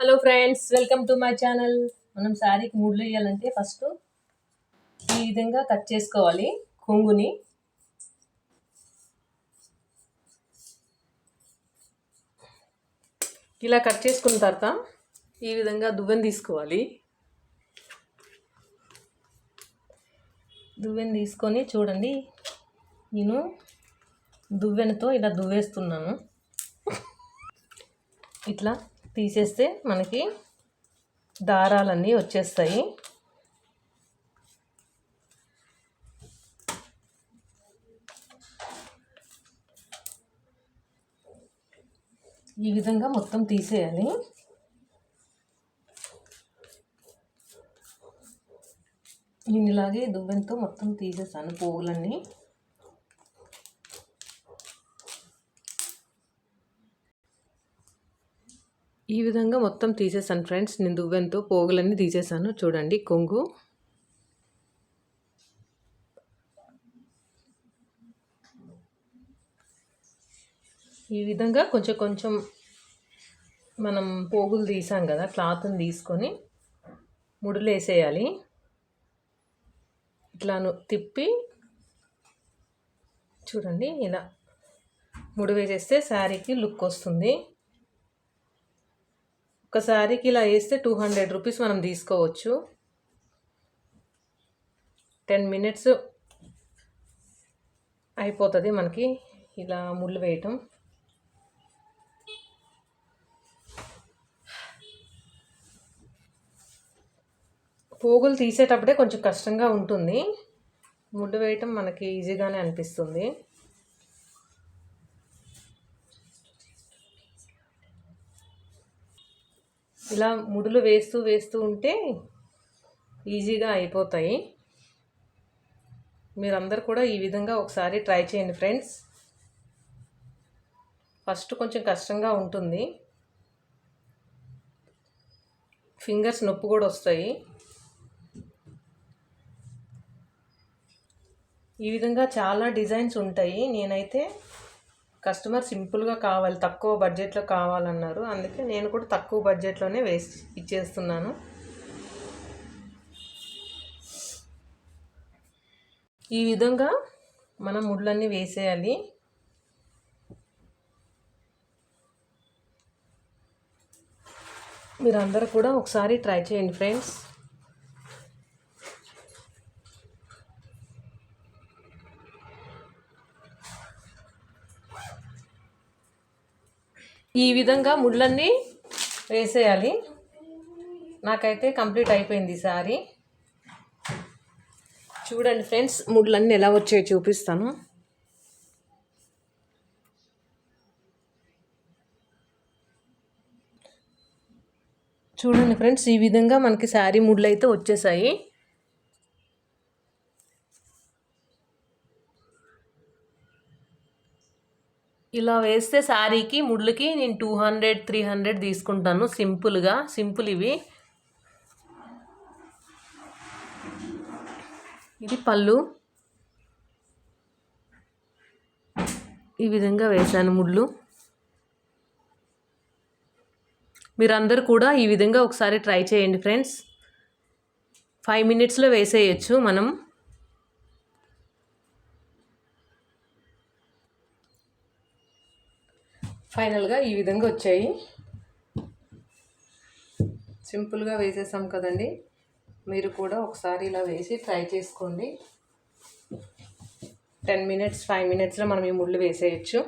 Hello friends, welcome to my channel. మనం శారీకి ముడ్లు వేయాలంటే ఫస్ట్ ఈ విధంగా కట్ చేసుకోవాలి. కొంగుని ఇలా కట్ చేసుకున్న తర్వాత ఈ విధంగా దువ్వెన తీసుకోవాలి. దువ్వెన తీసుకొని చూడండి, నేను దువ్వెనతో ఇలా దువ్వేస్తున్నాను. ఇట్లా తీసేస్తే మనకి దారాలన్నీ వచ్చేస్తాయి. ఈ విధంగా మొత్తం తీసేయాలి. నేను ఇలాగే దువ్వెనతో మొత్తం తీసేసాను పోగులన్నీ. ఈ విధంగా మొత్తం తీసేసాను ఫ్రెండ్స్. నేను దువ్వెనతో పోగులన్నీ తీసేసాను. చూడండి, కొంగు ఈ విధంగా కొంచెం కొంచెం మనం పోగులు తీసాం కదా, క్లాత్ని తీసుకొని ముడులు వేసేయాలి. ఇట్లా తిప్పి చూడండి, ఇలా ముడి వేసేస్తే శారీకి లుక్ వస్తుంది. ఒక శారీకి ఇలా వేస్తే 200 రూపీస్ మనం తీసుకోవచ్చు. 10 minutes అయిపోతుంది మనకి ఇలా ముళ్ళు వేయటం. పోగులు తీసేటప్పుడే కొంచెం కష్టంగా ఉంటుంది, ముళ్ళు వేయటం మనకి ఈజీగానే అనిపిస్తుంది. ఇలా ముడులు వేస్తూ వేస్తూ ఉంటే ఈజీగా అయిపోతాయి. మీరందరూ కూడా ఈ విధంగా ఒకసారి ట్రై చేయండి ఫ్రెండ్స్. ఫస్ట్ కొంచెం కష్టంగా ఉంటుంది, ఫింగర్స్ నొప్పి కూడా వస్తాయి. ఈ విధంగా చాలా డిజైన్స్ ఉంటాయి. నేనైతే కస్టమర్ సింపుల్గా కావాలి, తక్కువ బడ్జెట్లో కావాలన్నారు, అందుకే నేను కూడా తక్కువ బడ్జెట్లోనే ఇచ్చేస్తున్నాను. ఈ విధంగా మనం ముళ్ళన్నీ వేసేయాలి. మీరందరూ కూడా ఒకసారి ట్రై చేయండి ఫ్రెండ్స్. ఈ విధంగా ముళ్ళన్నీ వేసేయాలి. నాకైతే కంప్లీట్ అయిపోయింది శారీ. చూడండి ఫ్రెండ్స్, ముళ్ళన్నీ ఎలా వచ్చాయో చూపిస్తాను. చూడండి ఫ్రెండ్స్, ఈ విధంగా మనకి శారీ ముళ్ళు అయితే వచ్చేసాయి. ఇలా వేస్తే శారీకి ముళ్ళకి నేను 200-300 తీసుకుంటాను. సింపుల్ ఇవి. ఇది పళ్ళు. ఈ విధంగా వేసాను ముళ్ళు. మీరందరూ కూడా ఈ విధంగా ఒకసారి ట్రై చేయండి ఫ్రెండ్స్. 5 minutesలో వేసేయచ్చు మనం. ఫైనల్గా ఈ విధంగా వచ్చాయి. సింపుల్గా వేసేసాం కదండి, మీరు కూడా ఒకసారి ఇలా వేసి ట్రై చేసుకోండి. 10 minutes 5 minutesలో మనం ఈ ముళ్ళు వేసేయచ్చు.